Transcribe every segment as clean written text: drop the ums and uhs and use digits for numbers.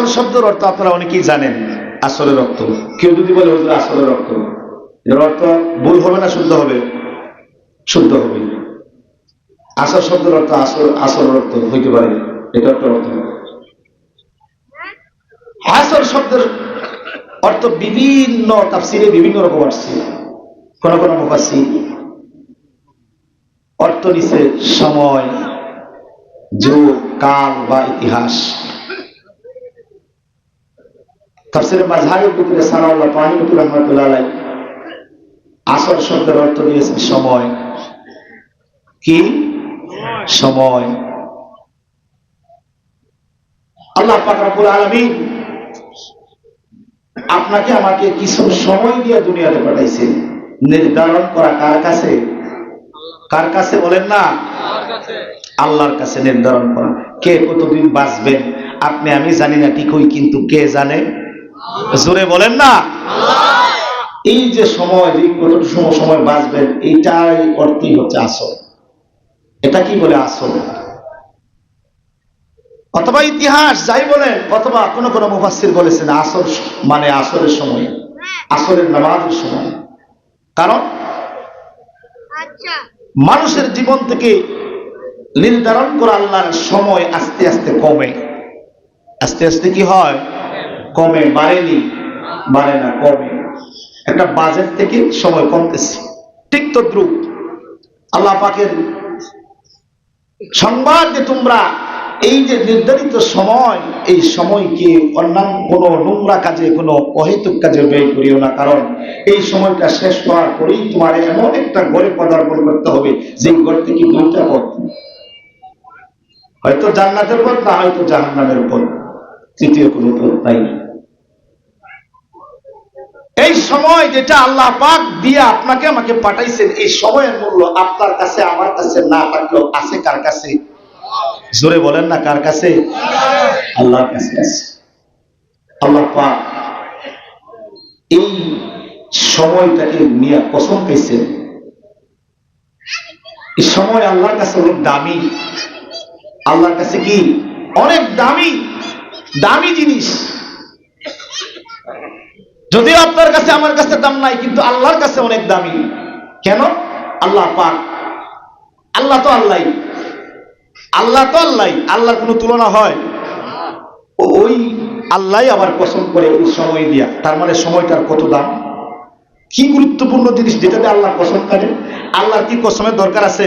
আসর শব্দের অর্থ আপনারা অনেকেই জানেন। আসরের অর্থ কেউ যদি বলে হুজুর আসরের অর্থ, এর অর্থ ভুল হবে না শুদ্ধ হবে? শুদ্ধ হবে। আসর শব্দের অর্থ আসরের অর্থ হইতে পারে, এটা একটা অর্থ। আসর শব্দের অর্থ বিভিন্ন তাফসিরে বিভিন্ন রকম আসছে। কোন কোন মুফাসসির অর্থ নিছে সময়, যুগ, কাল বা ইতিহাস। তাফসিরে মাযহারের ভিতরে সানাউল্লাহ পানিপতি রাহমাতুল্লাহ আলাইহি আসর শব্দের অর্থ দিয়েছেন সময়। কি সময়? আল্লাহ পাক রব্বুল আলামিন আপনাকে আমাকে কিছু সময় দিয়ে দুনিয়াতে পাঠাইছেন। নির্ধারণ করা কার কাছে? কার কাছে বলেন না? আল্লাহর কাছে নির্ধারণ করা। কে কতদিন বাঁচবেন আপনি আমি জানি না ঠিকই, কিন্তু কে জানে? জোরে বলেন না। এই যে সময়, যে কত সময় বাঁচবেন, এইটাই অর্থই হচ্ছে আসর। এটা কি বলে? আসর। অথবা ইতিহাস যাই বলেন, অথবা কোন কোন মুফাসসির বলেছেন আসর মানে আসরের সময়, আসরের নামাজের সময়। কারণ মানুষের জীবন থেকে নির্ধারণ করা আল্লাহর সময় আস্তে আস্তে কমে। আস্তে আস্তে কি হয়? কমে। বাড়েনি, বাড়ে না, কমে। একটা বাজেট থেকে সময় কমতেছে। ঠিক তদ্রূপ আল্লাহ পাকের সংবাদ যে তোমরা এই যে নির্ধারিত সময়, এই সময়কে অন্যান্য কোনো নোংরা কাজে, কোনো অহেতুক কাজে ব্যয় করিও না। কারণ এই সময়টা শেষ হওয়ার পরেই তোমার এমন একটা ঘরে পদার্পণ করতে হবে যে ঘর থেকে দুইটা পথ, হয়তো জান্নাতের পথ, না হয়তো জাহান্নামের পথ, তৃতীয় কোনো পথ নাই। এই সময় যেটা আল্লাহ পাক দিয়ে আপনাকে আমাকে পাঠাইছেন, এই সময়ের মূল্য আপনার কাছে আমার কাছে না থাকলেও আছে কার কাছে? জোরে বলেন না, কার কাছে? আল্লাহর কাছে আছে। আল্লাহ পাক এই সময়টাকে নিয়ে কসম খাইছেন। এই সময় আল্লাহর কাছে অনেক দামি। আল্লাহর কাছে কি? অনেক দামি, দামি জিনিস। যদিও আপনার কাছে আমার কাছে দাম নাই, কিন্তু আল্লাহর কাছে অনেক দামি। কেন? আল্লাহ পাক, আল্লাহ তো আল্লাহ, আল্লাহ তো আল্লাহ, আল্লাহর কোনো তুলনা হয়? ওই আল্লাহ আবার কসম করে এই সময় দিয়া। তার মানে সময়টার কত দাম, কি গুরুত্বপূর্ণ জিনিস যেটাতে আল্লাহ কসম করে। আল্লাহর কি কসমের দরকার আছে?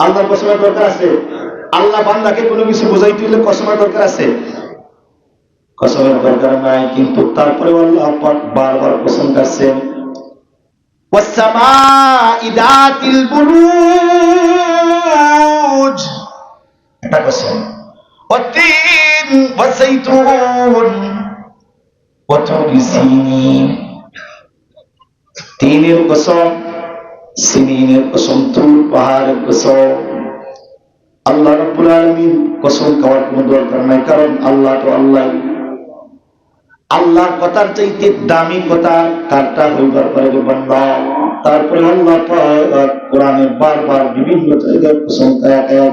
আল্লাহর কসমের দরকার আছে? আল্লাহ বান্দাকে কোনো কিছু বোঝাইতে হলে কসমের দরকার আছে? কসমের দরকার নাই, কিন্তু তারপরে আল্লাহ পাক বারবার কসম করছেন। ওয়াসসামা'i যাতিল বুরুজ, এটা কসম। ওয়াতিন ওয়াযাইতুন ওয়াতুরি সিনিন, তিনের কসম, সিনিনের কসম, তুর পাহাড়ের কসম। আল্লাহ রাব্বুল আলামিন কসম খাওয়ার কোনো দরকার নাই, কারণ আল্লাহ তো আল্লাহ। আল্লাহর কথার চাইতে দামি কথা কারটা হইবার পারে বান্দা। তারপরে আল্লাহ পাক কোরআনে বারবার বিভিন্ন জায়গায় কসম খায়া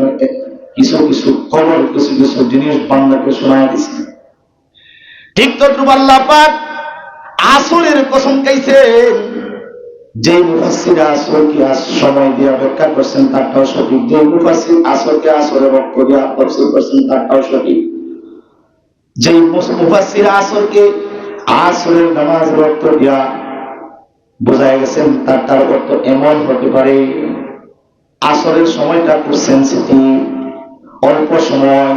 কিছু কিছু খবর, কিছু কিছু জিনিস বান্দাকে শোনায় দিচ্ছে। ঠিক তদ্রুপ আল্লাহ পাক আসরের কসম খাইছেন। যে মুফাসসির আসরকে সময় দিয়ে ব্যাখ্যা করছেন তারটাও সঠিক, যে মুফাসসির আসরকে আসরের অর্থ দিয়ে তাফসীর করছেন তারটাও সঠিক, যে মুফাসসির আসরকে আসরের নামাজের অর্থ দিয়া বোঝায় গেছেন তার অর্থ এমন হতে পারে আসরের সময়টা খুব সেনসিটিভ, অল্প সময়।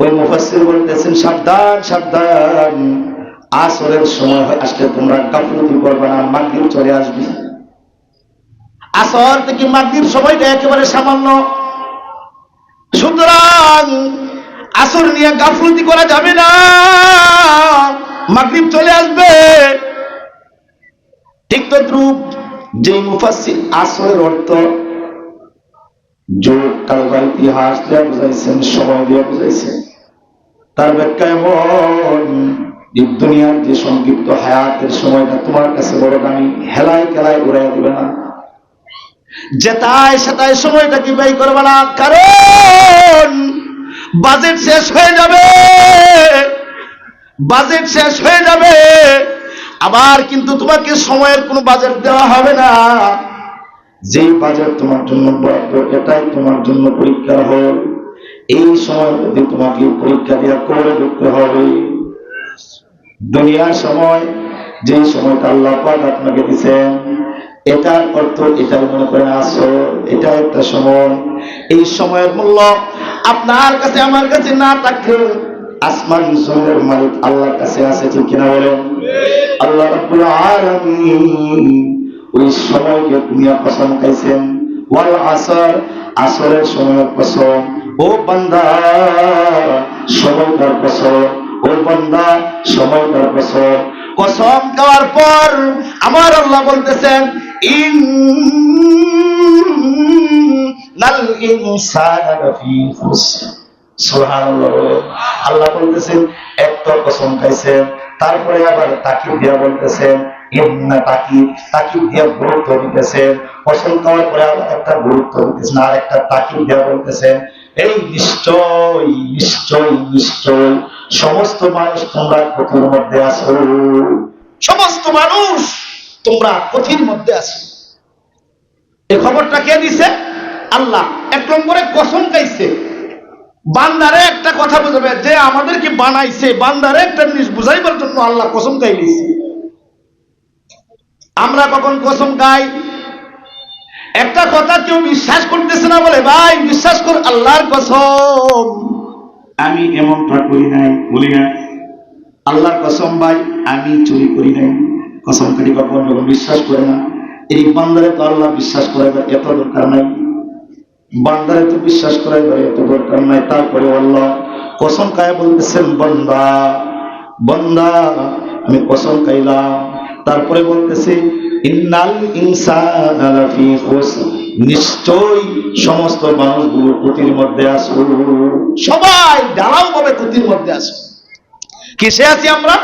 ওই মুফাসসির বলতেছেন সাবধান সাবধান, আসরের সময় আসলে তোমরা গাফলতি করবে না, মাগরিব চলে আসবে। আসর থেকে মাগরিব সময়টা একেবারে সামান্য, সুতরাং আসর নিয়ে গাফলতি করা যাবে না, মাগরিব চলে আসবে। ঠিক তদ্রূপ যে মুফাসসির আসরের অর্থ যোগ, কাল বা ইতিহাস দিয়ে বুঝাইছেন, সময় দিয়ে বুঝাইছেন, তার ব্যাখ্যা এমন যে দুনিয়ার যে সংক্ষিপ্ত হায়াতের সময়টা তোমার কাছে বড় দামি, হেলায় খেলায় উড়াই দিবে না, যেটায় সেটাই সময়টাকে ব্যয় করবে না, কারণ বাজেট শেষ হয়ে যাবে। বাজেট শেষ হয়ে যাবে, আবার কিন্তু তোমাকে সময়ের কোনো বাজেট দেওয়া হবে না। যেই বাজেট তোমার জন্য বরাদ্দ, এটাই তোমার জন্য পরীক্ষার হল। এই সময় যদি তোমাকে পরীক্ষা দেওয়া করে দেখতে হবে। দুনিয়ার সময়, যে সময়টা আল্লাহ পাক আপনাকে দিচ্ছেন, এটার অর্থ এটাই মনে করেন আসল, এটা একটা সময়। এই সময়ের মূল্য আপনার কাছে আমার কাছে না থাকলে আসমান জমিনের মালিক আল্লাহর কাছে আছে, ঠিক কিনা বলেন? আল্লাহ রাব্বুল আলামিন ওই সময়কে দুনিয়া কসম খাইছেন, ওয়াল আসর, আসরের সময়ের কসম। ও বান্দা সময়টার কসম, ও বান্দা সময়টার কসম। কসম খাওয়ার পর আমার আল্লাহ বলতেছেন, ইন্নাল ইনসানা লাফি খুসর। সুবহানাল্লাহ। আল্লাহ বলতেছেন একটা কসম খাইছেন, তারপরে আবার তাকিদ দিয়া বলতেছেন ইন্না, তাকিদ দিয়া গুরুত্ব দিতেছেন। কসম খাওয়ার পরে আবার একটা গুরুত্ব দিতেছেন, আর একটা তাকিদ দিয়া বলতেছেন এই নিশ্চয় নিশ্চয় নিশ্চয় সমস্ত মানুষ তোমরা ক্ষতির মধ্যে আছো, সমস্ত মানুষ তোমরা ক্ষতির মধ্যে আছো। এই খবরটা কে দিছে? আল্লাহ। এক নম্বরে কসম খাইছে, বান্দারে একটা কথা বুঝাবে, যে আমাদেরকে বানাইছে বান্দারে একটা জিনিস বুঝাইবার জন্য আল্লাহ কসম খাইছে। আমরা কখন কসম খাই? একটা কথা কেউ বিশ্বাস করতেছে না বলে ভাই বিশ্বাস কর আল্লাহর কসম আমি এমনটা করি নাই, বলি না আল্লাহর কসম ভাই আমি চুরি করি নাই। কসম কাটি কখন যখন বিশ্বাস করে না, এই বান্দারে তো আল্লাহ বিশ্বাস করাইবার এত দরকার নাই, বান্দারে তো বিশ্বাস করাইবার এত দরকার নাই। তারপরে আল্লাহ কসম খায় বলতেছেন বান্দা বান্দা আমি কসম খাইলাম। তারপরে বলতেছে ইন্নাল ইনসানা লাফি খুসর, নিশ্চয়ই সমস্ত মানুষগুলো ক্ষতির মধ্যে আছে, সবাই ঢালাও ভাবে ক্ষতির মধ্যে আছে। কিসে আছি আমরা?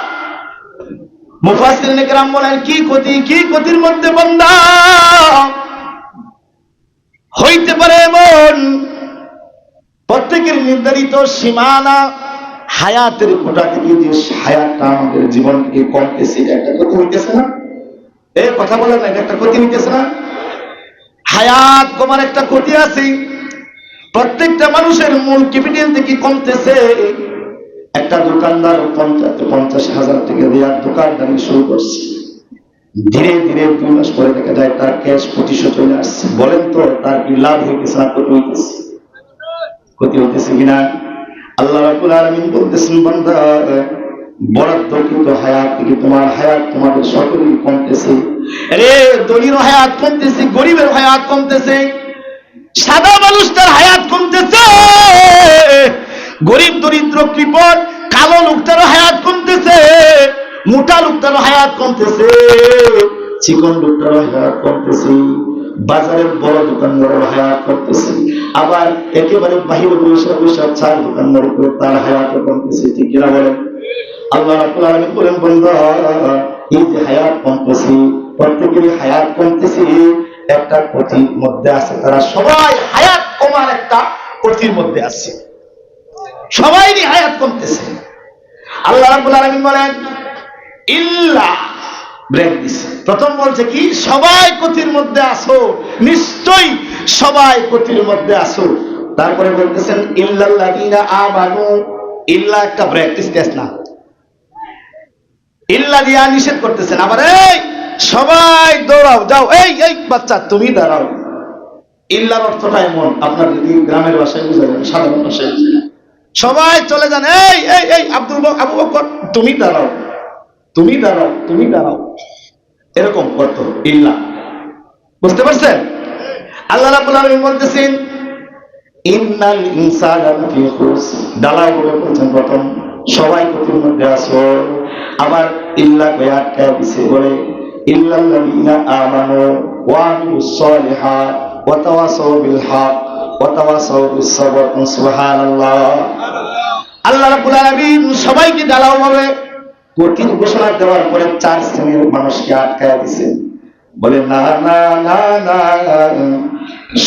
মুফাসসিরিনে কেরাম বলেন কি ক্ষতি, কি ক্ষতির মধ্যে বান্দা হইতে পারে এমন প্রত্যেকের নির্ধারিত সীমানা হায়াতের কোটা থেকে যে হায়াতটা আমাদের জীবন থেকে কমতেছে, একটা ক্ষতি হইতেছে না? এই কথা বলেন না, এটা একটা ক্ষতি হইতেছে না? হায়াত কমার একটা ক্ষতি আছে। প্রত্যেকটা মানুষের মূল ক্যাপিটাল থেকে কমতেছে। একটা দোকানদার 50,000 টাকা দিয়ে দোকানদারি শুরু করছে, ধীরে ধীরে 2 মাস পরে দেখা যায় তার ক্যাশ 2500 চলে আসছে। বলেন তো তার কি লাভ হইতেছে না ক্ষতি হইতেছে? ক্ষতি হইতেছে কিনা? আল্লাহ রাব্বুল আলামিন বলতেছেন বান্দা বরাদ্দ কিন্তু হায়াত থেকে তোমার হায়াত তোমাদের সকলেরই কমতেছে। আরে দলির হায়াত কমতেছে, গরিবের হায়াত কমতেছে, সাদা মানুষটার হায়াত কমতেছে, গরিব দরিদ্র কৃপণ কালো লোকটারও হায়াত কমতেছে, মোটা লোকটারও হায়াত কমতেছে, চিকন লোকটারও হায়াত কমতেছে, বাজারের বড় দোকানদারের হায়াত কমতেছে, আবার একেবারে বাহিরে বসে বসে চার দোকানদার করে তার হায়াত কমতেছে, ঠিক কিনা বলেন? আল্লাহ রাব্বুল আলামিন বলেন বান্দা এই যে হায়াত কমতেছে, প্রত্যেকেরই হায়াত কমতেছে, একটা ক্ষতির মধ্যে আছে। তারা সবাই হায়াত কমার একটা ক্ষতির মধ্যে আছে, সবাইরই হায়াত কমতেছে। আল্লাহ রাব্বুল আলামিন বলেন ইল্লা, ব্রেক দিছে। প্রথম বলছে কি সবাই ক্ষতির মধ্যে আসো, নিশ্চয়ই সবাই ক্ষতির মধ্যে আসো। তারপরে বলতেছেন ইল্লাল্লাযীনা আমানু, ইল্লা একটা ব্রেক দিস না, ইল্লা দিয়া নিষেধ করতেছেন। আবার এই সবাই দৌড়াও যাও, এই এই বাচ্চা তুমি দাঁড়াও। ইল্লার অর্থটা এমন, আপনার যদি গ্রামের ভাষায় বুঝাবেন, সাধারণ ভাষায় বুঝাবেন, সবাই চলে যান, এই এই এই আবু বকর তুমি দাঁড়াও, তুমি দাঁড়াও, তুমি দাঁড়াও, এরকম অর্থ ইল্লা। বুঝতে পারছেন? আল্লাহ রাব্বুল আলামিন বলতেছেন ইন্নাল ইনসানা লাফি খুসর, দাঁড়াও বলে বলছেন প্রথম সবাই ক্ষতির মধ্যে আছো। আবার ইল্লা কয়ে আটকায় দিছে, বলে ইল্লাল্লাযীনা আমানু ওয়া আমিলুস সালিহাত ওয়া তাওয়াসাউ বিল হক ওয়া তাওয়াসাউ বিস সাবর। সুবহানাল্লাহ। আল্লাহ রাব্বুল আলামিন সবাইকে দাঁড়াও বলে ক্ষতির ঘোষণা দেওয়ার পরে 4 শ্রেণীর মানুষকে আটকায় দিছে, বলে না না না না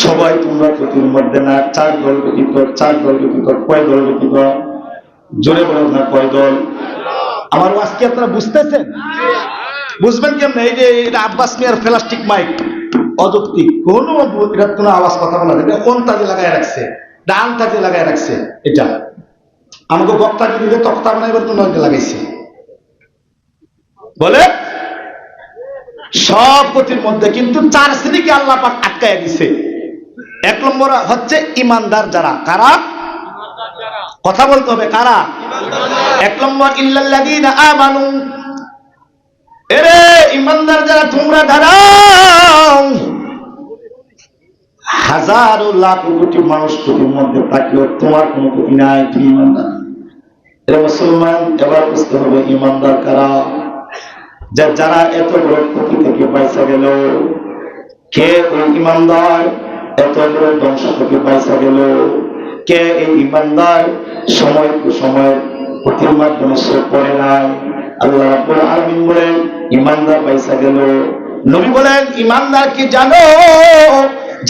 সবাই তোমরা ক্ষতির মধ্যে না। 4 দল ব্যতীত, 4 দল ব্যতীত। কয় দল ব্যতীত? জোরে বলো না, কয় দল? আমার ওয়াজ কি আপনারা বুঝতেছেন? বুঝবেন কেমনে? এই যে এটা আব্বাস মিয়ার প্লাস্টিক মাইক, অযৌক্তিক, কোনো এটার কোনো আওয়াজ কথা বলা যায় না। কোন তাজে লাগায় রাখছে, ডান তাজে লাগায় রাখছে। এটা আমাকে বক্তা দিলে তক্তা বানাইবার জন্য লাগাইছে বলে সব গতির মধ্যে। কিন্তু 4 শ্রেণীকে আল্লাহ পাক আটকায় দিছে। 1 নম্বর হচ্ছে ইমানদার যারা। কারা? কথা বলতে হবে, কারা? 1 নম্বর ইল্লাল্লাযীনা আমানু, এরে ইমানদার যারা তোমরা দাঁড়াও। হাজারো লাখ কোটি মানুষ তোর মধ্যে থাকলেও তোমার কোনো ক্ষতি নাই, তুমি ইমানদার। এরা মুসলমান। এবার বুঝতে হবে ইমানদার কারা। যারা এত বড় ক্ষতি থেকে বাইসা গেল। কে ওই ইমানদার এত বড় ধ্বংস থেকে বাইসা গেল? কে এই ইমানদার সময় টু সময় ক্ষতির মাধ্যমে সে পড়ে নাই? আল্লাহ রাব্বুল আলামিন বলেন ইমানদার বাইসা গেল। নবী বলেন ইমানদার কি জানো?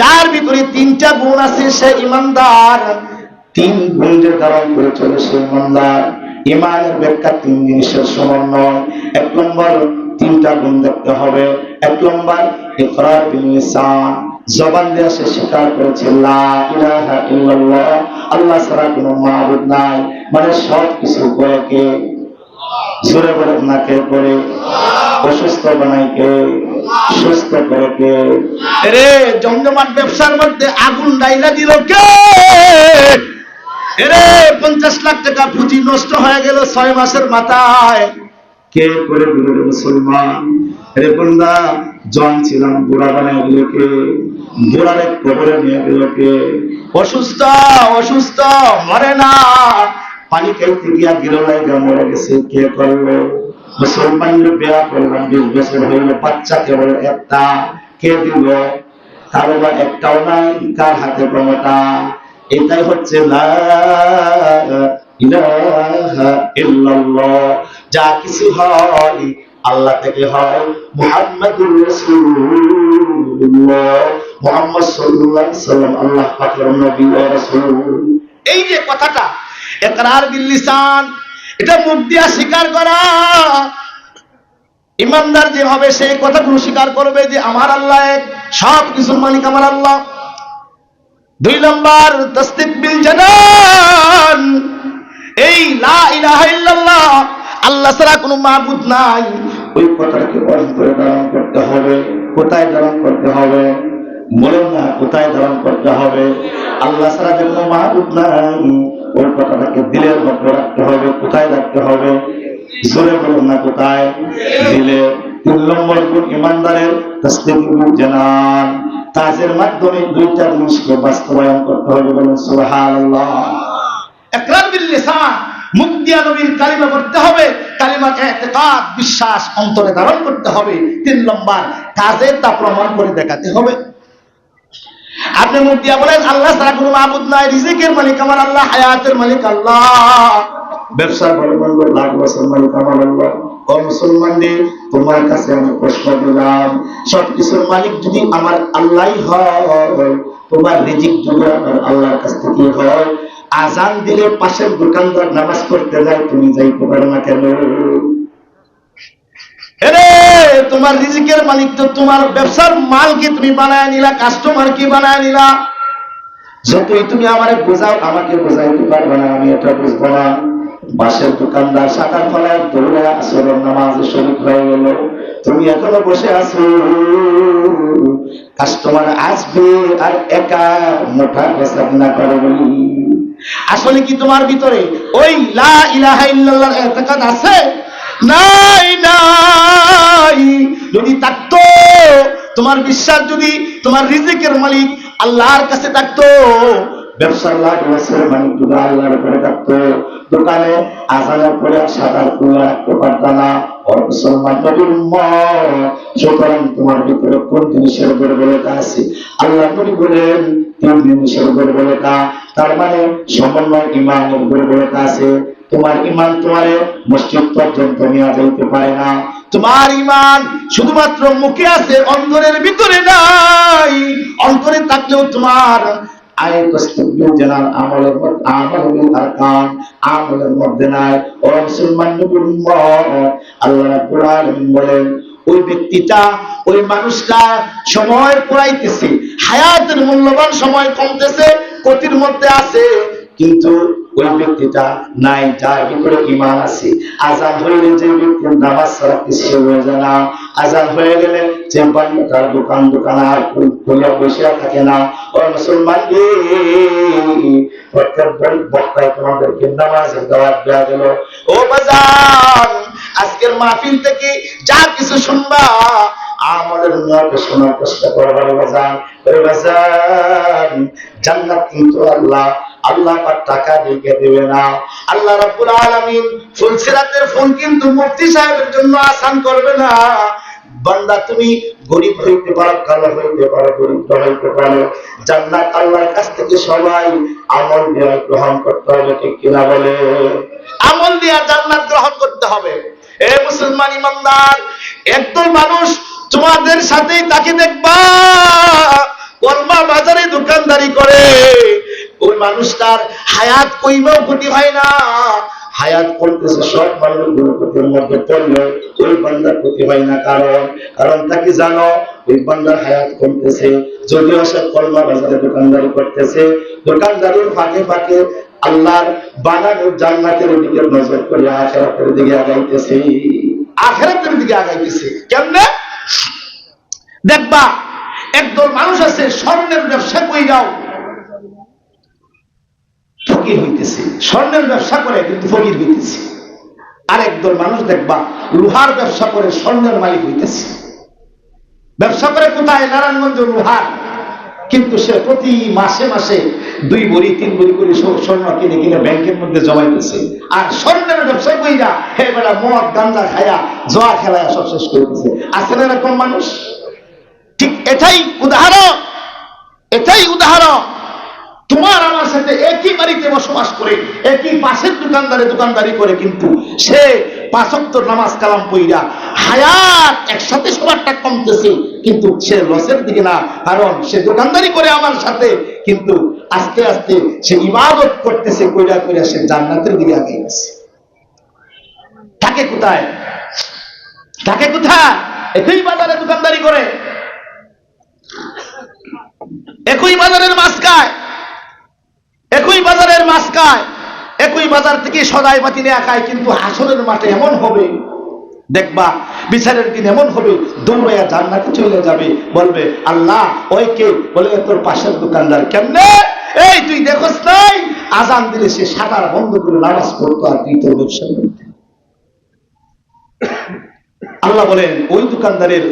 যার ভিতরে 3টা গুণ আছে সে ইমানদার। 3 গুণের ধারণ করে চলে সে ইমানদার। ইমানের ব্যাখ্যা 3 জিনিসের সমন্বয়। 1 নম্বর 3টা গুণ দেখতে হবে। 1 নম্বর ইকরার বিল লিসান, জবান দিয়ে সে স্বীকার করেছে লা ইলাহা ইল্লাল্লাহ, আল্লাহ ছাড়া কোনো মাবুদ নাই। মানে সব কিছু করে কে? জোরে বলে না, কে করে? অসুস্থ বানাই কে? সুস্থ করে কে? এরে জমজমাট ব্যবসার মধ্যে আগুন ডাইলা দিল কে? এরে 50 লাখ টাকা পুঁজি নষ্ট হয়ে গেল 6 মাসের মাথায়, কে করে দিল রে মুসলমান? এরে বন্ধা, জন ছিলাম বুড়া বানায় দিল কে? বুড়ারে কবরে নিয়ে গেল কে? অসুস্থ অসুস্থ মরে না, পানি খাইতে গিয়া গিরলায় গা মরে গেছে, কে করলো? মুসলমান বিয়া করলাম 20 বছর হইল, বাচ্চা কেবল একটা, কে দিল? কারো বা একটাও নাই। কার হাতে ক্ষমতা? এটাই হচ্ছে লা ইলাহা ইল্লাল্লাহ। যা কিছু হয় আল্লাহ থেকে হয়। মুহাম্মাদুর রাসূলুল্লাহ, মুহাম্মদ সাল্লাল্লাহু আলাইহি ওয়াসাল্লাম আল্লাহ পাকের নবী ও রাসূল। এই যে কথাটা ইকরার বিল লিসান, এটা মুখ দিয়ে স্বীকার করা। ইমানদার যে হবে সেই কথাগুলো স্বীকার করবে যে আমার আল্লাহ এক, সব কিছুর মালিক আমার আল্লাহ। 2 নম্বর তাসদীক বিল জানান, এই লা ইলাহা ইল্লাল্লাহ, আল্লাহ ছাড়া কোনো মাবুদ নাই, ওই কথাটাকে অন্তরে ধারণ করতে হবে। কোথায় ধারণ করতে হবে? বলেন না, কোথায় ধারণ করতে হবে? আল্লাহ ছাড়া যে কোনো মাবুদ নাই, ওই কথাটাকে দিলের মধ্যে রাখতে হবে। কোথায় রাখতে হবে? জোরে বলেন না, কোথায়? দিলে। 3 নম্বর গুণ ইমানদারের তাসদীক বিল জানান, কাজের মাধ্যমে 2টা জিনিসকে বাস্তবায়ন করতে হবে। বলেন সুবহানাল্লাহ। ইকরার বিল লিসান, মুখ দিয়ে নবীর কালিমা পড়তে হবে, কালিমা ইতিকাদ বিশ্বাস অন্তরে ধারণ করতে হবে। 3 নম্বর কাজে তা প্রমাণ করে দেখাতে হবে। আপনি মুখ দিয়ে বলেন আল্লাহ ছাড়া কোনো মাবুদ নাই, রিজিকের মালিক আমার আল্লাহ, হায়াতের মালিক আল্লাহ, ব্যবসার ভালো মন্দ লাখ বছর মালিক আমার আল্লাহ। ও মুসলমানদের, তোমার কাছে আমি প্রশ্ন দিলাম, সবকিছুর মালিক যদি আমার আল্লাহই হয়, তোমার রিজিক যদি আমার আল্লাহর কাছ থেকে হয়, আজান দিলে পাশের দোকানদার নামাজ পড়তে যায়, তুমি যাইতে পারো না কেন? এরে তোমার রিজিকের মালিক তো তোমার ব্যবসার মাল কি তুমি বানায় নিলা, কাস্টমার কি বানায় নিলা? যতই তুমি আমারে বোঝাও, আমাকে বোঝাইতে পারবে না, আমি এটা বুঝবো না। বাসের দোকানদার সকাল বেলায় দৌড়ে আসরের নামাজে শরীক হয়ে গেল, তুমি এখনো বসে আছো, কাস্টমার আসবে আর একা মোটা বেচা কিনা করে বলি। আসলে কি তোমার ভিতরে ওই লা ইলাহা ইল্লাল্লাহর ইতিকাদ আছে? নাই নাই। যদি থাকতো, তোমার বিশ্বাস যদি তোমার রিজিকের মালিক আল্লাহর কাছে থাকতো, ব্যবসার লাখ বছরের মালিক যদি আল্লাহর উপরে থাকতো, দোকানে আজানের পরে সাদার খুলে রাখতে পারত না। মুসলমান নবীর উম্মত, সুতরাং তোমার ভিতরে কোন জিনিসের দুর্বলতা আছে? আল্লাহ নবী বলেন 3 জিনিসের দুর্বলতা। তার মানে সমন্বয় ইমানের দুর্বলতা আছে। তোমার ইমান তোমারে মসজিদ পর্যন্ত নিয়ে যাইতে পারে না। তোমার ইমান শুধুমাত্র মুখে আছে, অন্তরের ভিতরে নাই। অন্তরে থাকলেও তোমার আয়াতুল জানার আমলের মধ্যে আমলুল আরকান আমলের মধ্যে নাই। ও মুসলমান নবীর উম্মত, আল্লাহ রাব্বুল আলামিন বলেন ওই ব্যক্তিটা ওই মানুষটা সময় পুরাইতেছে, হায়াতের মূল্যবান সময় কমতেছে, ক্ষতির মধ্যে আছে, কিন্তু ওই ব্যক্তিটা নাই যার ভিতরে ঈমান আছে। আযান হইলে যে ব্যক্তি নামাজ ছাড়া কিছু হয়ে যায় না, আযান হয়ে গেলে যে বান্দার দোকান আর খুলে বসে থাকে না। ও মুসলমান রে, প্রত্যেক বক্তায় তোমাদেরকে নামাজের দাওয়াত দেওয়া গেল। ও বাজান, আজকের মাহফিল থেকে যা কিছু শুনবা আমলের নিয়তে শোনার চেষ্টা করবার বাজান। ওই বাজান, জান্নাত কিন্তু আল্লাহ পাক টাকা দিয়ে দেবে না। আল্লাহ রাব্বুল আলামিন ফুলসিরাতের ফোন কিন্তু মুফতি সাহেবের জন্য আসান করবে না। বান্দা তুমি গরিব হইতে পারো, কালো হইতে পারো, দরিদ্র হইতে পারো, জান্নাত আল্লাহর কাছ থেকে সবাই আমল দিয়ে গ্রহণ করতে হবে, ঠিক কিনা বলে? আমল দিয়ে জান্নাত গ্রহণ করতে হবে। এ মুসলমান ইমানদার, একদল মানুষ তোমাদের সাথেই তাকে দেখবা কলমা বাজারে দোকানদারি করে, ওই মানুষটার হায়াত কইবেও ক্ষতি হয় না, হায়াত করতেছে সব মানুষগুলো ক্ষতির মধ্যে পড়লে ওই বান্দার ক্ষতি হয় না। কারণ তাকে জানো ওই বান্দার হায়াত কমতেছে, যদিও সে কলমা বাজারে দোকানদারি করতেছে, দোকানদারির ফাঁকে ফাঁকে আল্লাহর বানানো জান্নাতের দিকে নজর করে আখিরাতের দিকে আগাইতেছে, আখিরাতের দিকে আগাইতেছে। কেমনে দেখবা, একদল মানুষ আছে স্বর্ণের ব্যবসা কইরাও ফকির হইতেছে, স্বর্ণের ব্যবসা করে কিন্তু ফকির হইতেছে। আর একদল মানুষ দেখবা লোহার ব্যবসা করে স্বর্ণের মালিক হইতেছে। ব্যবসা করে কোথায়? নারায়ণগঞ্জ লোহার, কিন্তু সে প্রতি মাসে মাসে 2 ভরি 3 ভরি করে স্বর্ণ কিনে কিনে ব্যাংকের মধ্যে জমাইতেছে। আর স্বর্ণের ব্যবসা কইরা হে বেটা মদ গাঁজা খায়া জোয়া খেলায় সব শেষ করতেছে। আছে না এরকম মানুষ? ঠিক এটাই উদাহরণ, এটাই উদাহরণ। তোমার আমার সাথে একই বাড়িতে বসবাস করে, একই পাশের দোকানদারি করে, কিন্তু সে 5 ওয়াক্ত নামাজ কালাম পড়া হায়াত একসাথে সবারটা কমতেছে, কিন্তু সে লসের দিকে না, কারণ সে দোকানদারি করে আমার সাথে, কিন্তু আস্তে আস্তে সে ইবাদত করতেছে, কইরা কইরা সে জান্নাতের দিকে এগিয়ে গেছে। থাকে কোথায়? থাকে কোথায়? একই বাজারে দোকানদারি করে, একই বাজারের মাছ খায়, একই বাজারের মাছ খায়, একই বাজার থেকে সদাই বাতি নিয়ে খায়, কিন্তু হাসরের মাঠে এমন হবে, দেখবা বিচারের দিন এমন হবে, দৌড়াইয়া জান্নাতে চলে যাবে, বলবে আল্লাহ ওই কে? বলে তোর পাশের দোকানদার। কেমনে? এই তুই দেখোস নাই, আজান দিলে সে শাটার বন্ধ করে নামাজ পড়তো, আর তুই তোর ব্যবসা করতে। আল্লাহ বলেন ওই দোকানদারের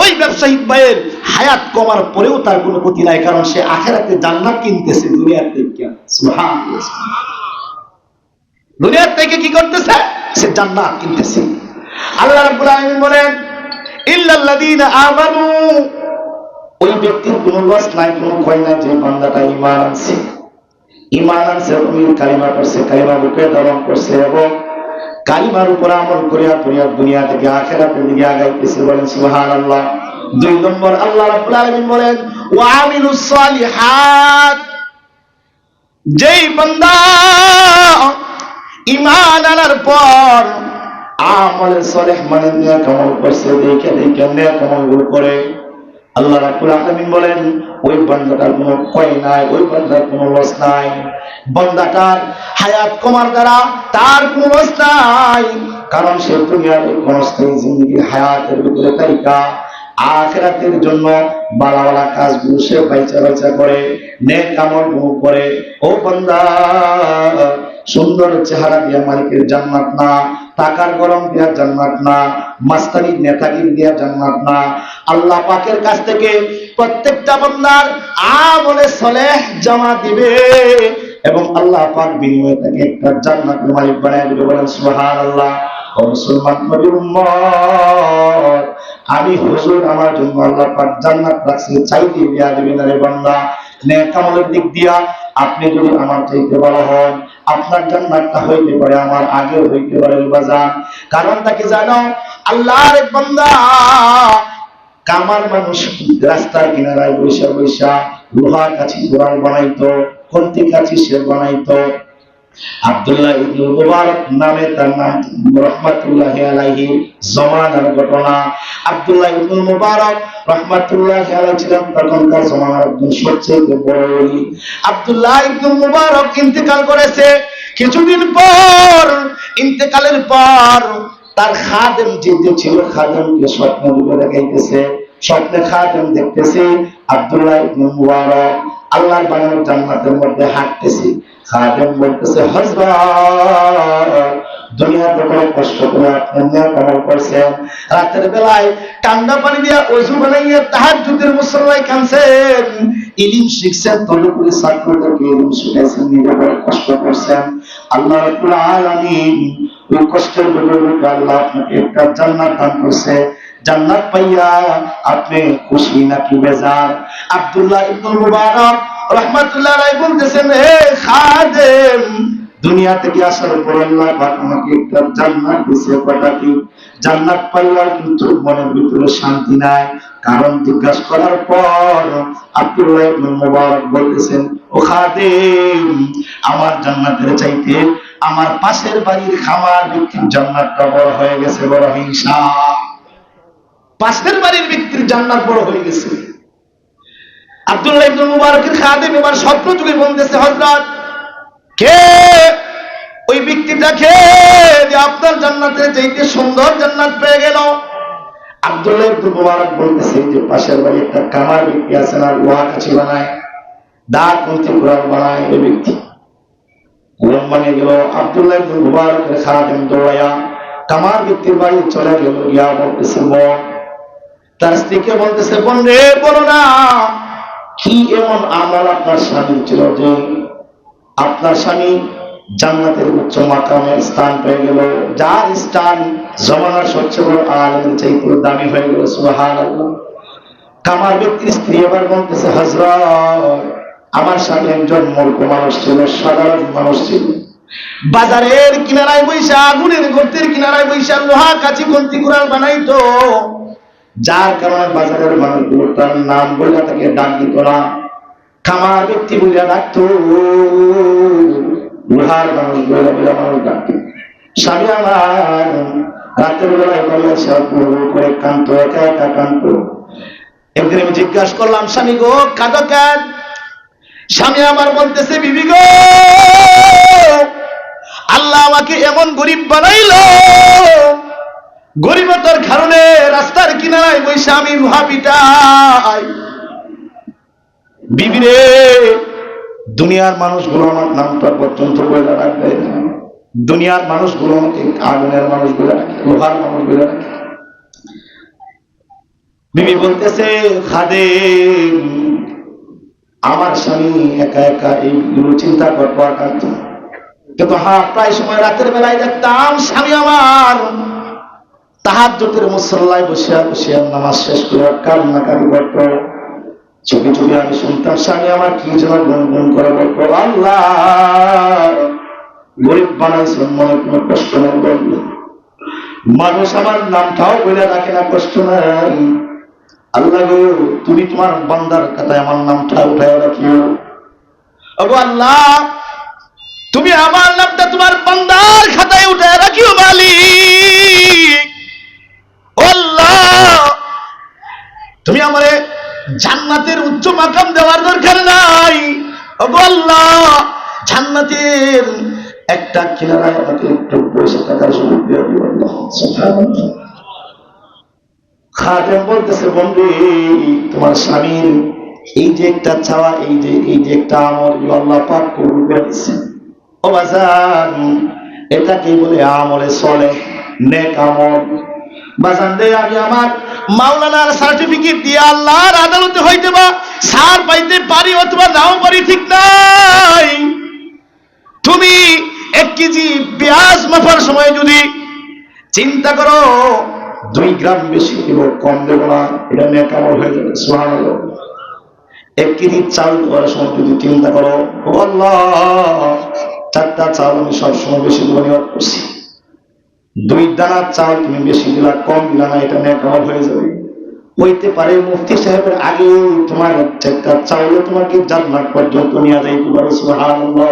ওই ব্যবসায়িক ভাইয়ের হায়াত কমার পরেও তার কোনো ক্ষতি নাই, কারণ সে আখিরাতে জান্নাত কিনতেছে দুনিয়ার থেকে। সুবহানাল্লাহ, দুনিয়ার থেকে কি করতেছে? সে জান্নাত কিনতেছে। আল্লাহ রাব্বুল আলামিন বলেন ইল্লাল্লাযীনা আমানু, ওই ব্যক্তির কোনো লস নাই, কোনো ক্ষয় নাই যে বান্দাটা ঈমান আনছে, কালিমা করছে, কালিমা বুকে ধারণ করছে এবং কালিমার উপর আমল করিয়া করিয়া দুনিয়া থেকে আখিরাতের দিকে আগাইতেছে। বলেন সুবহানাল্লাহ। 2 নম্বর আল্লাহ রাব্বুল আলামিন বলেন ওয়া আমিলুস সালিহাত, যেই বান্দা ঈমান আনার পর আমল সালেহ মানে নেক আমল করছে, দেখে দেখে নেক আমলগুলো করে, আল্লাহ রাব্বুল আলামিন বলেন ওই বান্দাটার কোনো ক্ষয় নাই, ওই বান্দার কোনো লস নাই। বান্দাটার হায়াত কমার দ্বারা তার কোনো লস নাই, কারণ সে দুনিয়ার ক্ষণস্থায়ী জিন্দেগি হায়াতের ভিতরে তালিকা আখিরাতের জন্য ভালো ভালো কাজগুলো সে বাইচা করে, নেক আমলগুলো করে। ও বান্দা, সুন্দর চেহারা দিয়া মালিকের জান্নাত না, টাকার গরম দিয়া জান্নাত না, মাস্তানির নেতাগির দিয়া জান্নাত না। আল্লাহ পাকের কাছ থেকে প্রত্যেকটা বান্দার আমলে সালেহ জমা দিবে এবং আল্লাহ পাক বিনিময়ে তাকে একটা জান্নাতের মালিক বানায় দিবে। বলেন সুবহানাল্লাহ। ও মুসলমান নবীর উম্মত, আমি হুজুর আমার জন্য আল্লাহ পাক জান্নাত রাখছে, চাইলে দিয়া দিবেন। আরে বান্দা, নেক আমলের দিক দিয়া আপনি যদি আমার চাইতে বড় হন, আপনার জান্নাতটা হইতে পারে আমার আগে হইতে পারে বাজান। কারণ তাকে জানো আল্লাহর এক বান্দা কামার মানুষ রাস্তার কিনারায় বৈশা বৈশা লোহা কাছি কোরাল বানাইতো, কন্তি কাছি সে বানাইতো। আব্দুল্লাহ ইবনুল মুবারক নামে তার নাম, রাহমাতুল্লাহি আলাইহি। জমানার ঘটনা, আব্দুল্লাহ ইবনুল মুবারক রাহমাতুল্লাহি আলাইহি ছিলেন তখনকার জমানার একজন সবচেয়ে বড় ওলি। আব্দুল্লাহ ইবনুল মুবারক ইন্তেকাল করেছে। কিছুদিন পর, ইন্তেকালের পর তার খাদেম যে ছিল, খাদেমকে স্বপ্ন রূপে দেখাইতেছে। স্বপ্নে খাদেম দেখতেছে আব্দুল্লাহ ইবনুল মুবারক আল্লাহর বানানো জান্নাতের মধ্যে হাঁটতেছে। খাদেম বলতেছে, হযরত দুনিয়াতে কোনো কষ্ট করে আপনি নেক আমল করছেন, রাতের বেলায় ঠান্ডা পানি দিয়ে ওযু বানাইয়া তাহাজ্জুদের মুসল্লায় কাঁদছেন, ইলম শিখছেন, তদুপরি ছাত্রদেরকে ইলম শিখাইছেন, নিজে বড় কষ্ট করছেন। আল্লাহ রাব্বুল আলামিন ওই কষ্টের বদলে আল্লাহ আপনাকে একটা জান্নাত দান করছে। জান্নাত পাইয়া আপনি খুশি নাকি বেজার? আব্দুল্লাহ ইবনুল মুবারক রাহমাতুল্লাহ আলাইহি বলতেছেন, হে খাদেম, দুনিয়া থেকে আসার পর আল্লাহ পাক আমাকে একটা জান্নাত দিয়েছে। কথা কি? জান্নাত পাইয়া কিন্তু মনের ভিতরে শান্তি নাই। কারণ জিজ্ঞাসা করার পর আব্দুল্লাহ ইবনুল মুবারক বলতেছেন, ও খাদেম, আমার জান্নাতের চাইতে আমার পাশের বাড়ির খামার ব্যক্তির জান্নাতটা বড় হয়ে গেছে। বড় হিংসা, পাশের বাড়ির ব্যক্তির জান্নাত বড় হয়ে গেছে। আব্দুল্লাহ ইবনুল মুবারকের খাদেম এবার স্বপ্ন যুগে বলতেছে, হযরত, কে ওই ব্যক্তিটাকে যে আপনার জান্নাতের চাইতে সুন্দর জান্নাত পেয়ে গেল? আব্দুল্লাহ ইবনুল মুবারক বলতেছে, যে পাশের বাড়ি একটা কামার ব্যক্তি আছে না, লোহা কাছি বানায়, দাঁত মন্ত্রী কোরআন বানায়, ওই ব্যক্তি কোরআন বানিয়ে গেল। আব্দুল্লাহ ইবনুল মুবারকের খাদেম দৌড়াইয়া কামার ব্যক্তির বাড়ি চলে গেল। গিয়া বলতেছে, বোন, তার স্ত্রীকে বলতেছে, বোন রে, বলো না কি এমন আমল আপনার স্বামী ছিল যে আপনার স্বামী জান্নাতের উচ্চ মাকামের স্থান পেয়ে গেল, যার স্থান জমানার সবচেয়ে বড় আলেমের চাইতে দামি হয়ে গেল। সুবহানাল্লাহ। কামার ব্যক্তির স্ত্রী এবার বলতেছে, হযরত, আমার স্বামী একজন মূর্খ মানুষ ছিল, সাধারণ মানুষ ছিল। বাজারের কিনারায় বৈশা, আগুনের গর্তের কিনারায় বৈশা লোহা কাছি কন্তি কুড়াল বানাইতো, যার কারণে বাজারের মানুষগুলো তার নাম বলে তাকে ডাক দিত না, কামার ব্যক্তি বলে ডাকতো, লোহার মানুষ বলে বলে মানুষ ডাকত। স্বামী আমার রাতের বেলায় করে কান্ত, একা একা কান্ত। একদিন আমি জিজ্ঞাসা করলাম, স্বামী গো, কাঁদো কেন? স্বামী আমার বলতেছে, বিবি গো, আল্লাহ আমাকে এমন গরিব বানাইলো, গরিবতার কারণে রাস্তার কিনারায় বসে আমি লোহা পিটাই। বিবি রে, দুনিয়ার মানুষগুলো আমার নামটা পর্যন্ত বলে রাখবে না, দুনিয়ার মানুষগুলো আমাকে আগুনের মানুষ বলে রাখে, লোহার মানুষ বলে রাখে। বিবি বলতেছে, খাদেম, আমার স্বামী একা একা এইগুলো চিন্তা করবো একান্ত, কিন্তু হ্যাঁ, প্রায় সময় রাতের বেলায় দেখতাম স্বামী আমার তাহাজ্জুদের মুসল্লায় বসিয়া বসিয়া নামাজ শেষ করে কান্নাকাটি করত। চোখে চোখে আমি শুনতাম স্বামী আমার কি যেন গুনগুন করে বলতো, আল্লাহ গরিব বানাইছেন, মনে কোনো কষ্ট নেই, বলল মানুষ আমার নামটাও বলে রাখে না, কষ্ট নাই। আল্লাহ গো, তুমি তোমার বান্দার খাতায় আমার নামটা উঠায় রাখিও। ওগো আল্লাহ, তুমি আমার নামটা তোমার বান্দার খাতায় উঠায় রাখিও মালিক। আল্লাহ, তুমি আমারে জান্নাতের উচ্চ মাকাম দেওয়ার দরকার নাই। ওগো আল্লাহ, জান্নাতের একটা কিনারায় আমাকে একটু বসে থাকার সুযোগ দিয়ে দিও আল্লাহ। সুবহানাল্লাহ। খাদেম বলতেছে, বন্ধু, তোমার স্বামীর এই যে একটা চাওয়া, এই যে একটা আমল, আল্লাহ পাক কবুল করে দিয়েছেন। ও বাজান, এটাকেই বলে আমলে চলে, নেক আমল। বাজান রে, আমি আমার মাওলানার সার্টিফিকেট দিয়ে আল্লাহর আদালতে হইতে বা ছাড় পাইতে পারি অথবা নাও পারি, ঠিক নাই। তুমি 1 কেজি পেঁয়াজ মাপার সময় যদি চিন্তা করো 2 গ্রাম বেশি দেব, কম দেব না, এটা নেক আমল হয়ে যাবে। সুবহানাল্লাহ। 1 কেজি চাল দেওয়ার সময় যদি চিন্তা করো, ও আল্লাহ, 4টা চাল আমি সবসময় বেশি দেবো নিয়ত করছি, 2 দানা চাল তুমি বেশি দিলা, কম দিলা না, এটা নেক আমল হয়ে যাবে। হইতে পারে মুফতি সাহেবের আগে তোমার একটা চাউলে তোমাকে জান্নাত পর্যন্ত নিয়ে যাইতে পারে। সুবহানাল্লাহ।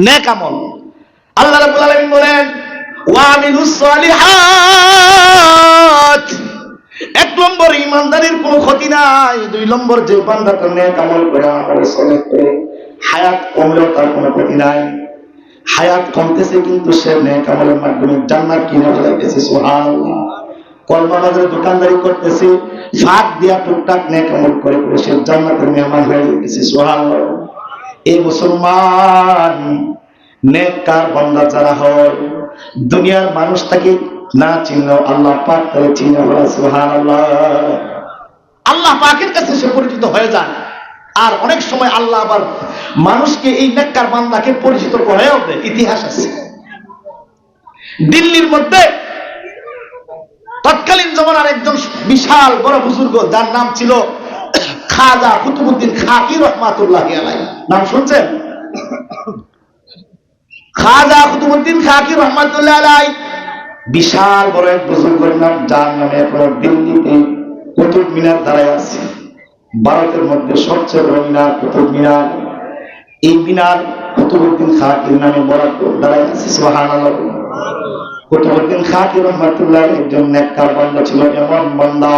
নেক আমল। আল্লাহ রাব্বুল আলামিন বলেন ওয়া আমিলুস সালিহাত। 1 নম্বর ইমানদারির কোনো ক্ষতি নাই। 2 নম্বর যে বান্দাটা নেক আমল করে আমল সালেহ করে হায়াত কমলেও তার কোনো ক্ষতি নাই। হায়াত কমতেছে কিন্তু সে নেক আমলের মাধ্যমে জান্নাত কিনে ফেলাইতেছে। সুবহানাল্লাহ। কলমা বাজারে দোকানদারি করতেছে, ফাঁক দিয়া টুকটাক নেক আমল করে করে সে জান্নাতের মেহমান হয়ে গেছে। সুবহানাল্লাহ। এই মুসলমান নেককার বান্দা যারা হয়, দুনিয়ার মানুষ তাকে না চিনলেও আল্লাহ পাক তাকে চিনে বলে। সুবহানাল্লাহ। আল্লাহ পাকের কাছে সে পরিচিত হয়ে যায়। আর অনেক সময় আল্লাহ আবার মানুষকে এই নেককার বান্দাকে পরিচিত করেও দেয়। ইতিহাস আছে। দিল্লির মধ্যে তৎকালীন জমানার একজন বিশাল বড় বুজুর্গ, যার নাম ছিল খাজা কুতুবউদ্দিন খাকি রহমাতুল্লাহ আলাইহি। নাম শুনছেন? খাজা কুতুবউদ্দিন খাকি রহমাতুল্লাহ আলাইহি বিশাল বড় এক বুজুর্গের নাম, যার নামে এখন দিল্লিতে কুতুব মিনার দাঁড়ায় আছে। ভারতের মধ্যে সবচেয়ে বড় মিনার কুতুব মিনার। এই মিনার কুতুবউদ্দিন খাকির নামে বড় দাঁড়ায় আছে। সুবহানাল্লাহ। কুতুবউদ্দিন খাকি রহমাতুল্লাহ একজন নেককার বান্দা ছিল। এমন বান্দা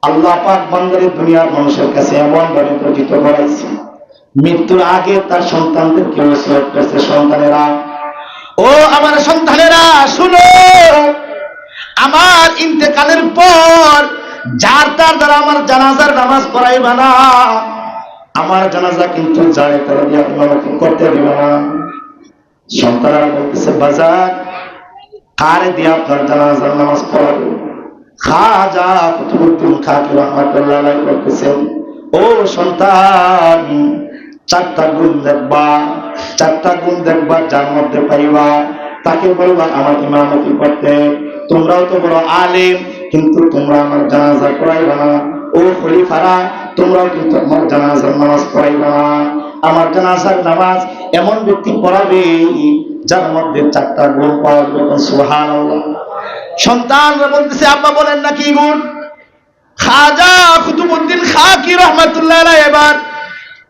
আল্লাহ পাক বান্দারে দুনিয়ার মানুষের কাছে এমন ভাবে পরিচিত করাইছে, মৃত্যুর আগে তার সন্তানদেরকে ওসিয়ত করছে, সন্তানেরা, ও আমার সন্তানেরা শুনো, আমার ইন্তেকালের পর যার তার দ্বারা আমার জানাজার নামাজ পড়াইবা না, আমার জানাজা কিন্তু যারে তারা দিয়ে ইমামতি করতে দিবা না। সন্তানেরা বলতেছে বাজার কারে দিয়ে আপনার জানাজার নামাজ পড়াবো? খাজা কুতুবউদ্দিন খাকি রহমাতুল্লাহ আলাইহি বলতেছেন, ও সন্তান, 4টা গুণ দেখবা, 4টা গুণ দেখবা, যার মধ্যে পাইবা তাকে বলবা আমার ইমামতি করতে। তোমরাও তো বড় আলেম, কিন্তু তোমরা আমার জানাজা পড়াইবা না। ও খলিফারা, তোমরাও কিন্তু আমার জানাজার নামাজ পড়াইবা না। আমার জানাজার নামাজ এমন ব্যক্তি পড়াবে যার মধ্যে 4টা গুণ পাওয়া যাবে। সুবহানাল্লাহ। সন্তানরা বলতেছে আব্বা বলেন না কি গুণ? খাজা কুতুবউদ্দিন খাকি রহমাতুল্লাহ আলাইহি এবার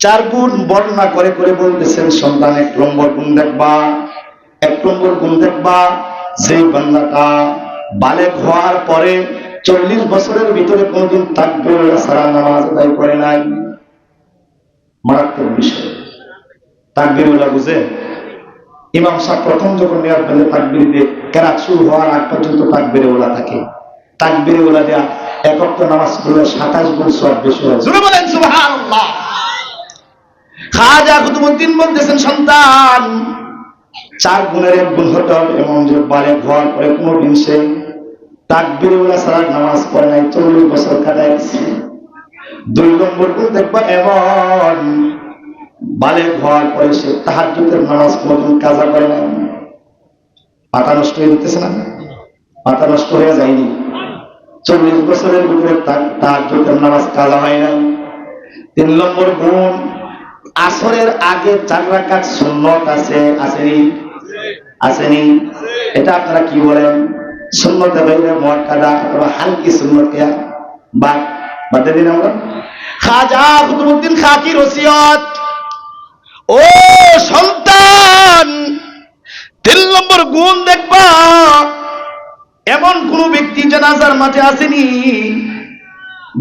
4 গুণ বর্ণনা করে করে বলতেছেন, সন্তান 1 নম্বর গুণ দেখবা, 1 নম্বর গুণ দেখবা, যেই বান্দাটা বালেগ হওয়ার পরে 40 বছরের ভিতরে কোনদিন তাকবীর ছাড়া নামাজ আদায় করে নাই। মারাত্মক বিষয়। তাকবীর বুঝে? ইমাম সাহেব প্রথম যখন নিয়াত বলে তাকবীর দিয়ে কেরাত শুরু হওয়ার আগ পর্যন্ত তাকবীরে ওলা থাকে। তাকবীরে ওলা দেয়া 1 ওয়াক্ত নামাজ পড়লে 27 গুণ সওয়াব বেশি হয়। জোরে বলেন সুবহানাল্লাহ। খাজা কুতুবউদ্দিন বলতেছেন, সন্তান 4 গুণের 1 গুণ হতে হবে এমন যে বালেগ হওয়ার পরে কোনদিন সে তাকবীরে ওলা ছাড়া নামাজ পড়ে নাই, 40 বছর কাটায় গেছে। 2 নম্বর গুণ দেখবা এমন বালেগ হওয়ার পরে সে তাহাজ্জুদের নামাজ কোনদিন কাজা করে না। মাথা নষ্ট হয়ে যেতেছে না? মাথা নষ্ট হয়ে যায়নি? 40 বছরের ভিতরে তাহাজ্জুদের নামাজ কাজা হয় না। 3 নম্বর গুণ, আসরের আগে 4 রাকাত সুন্নত আছে, আসেনি? আসেনি? এটা আপনারা কি বলেন? সুন্নতে বাইরে মুআক্কাদা অথবা হালকি সুন্নত বাদ দিন আমরা। খাজা কুতুবউদ্দিন খাকির ওসিয়ত, ও সন্তান 3 নম্বর গুণ দেখবা এমন কোন ব্যক্তি জানাজার মাঝে আসেনি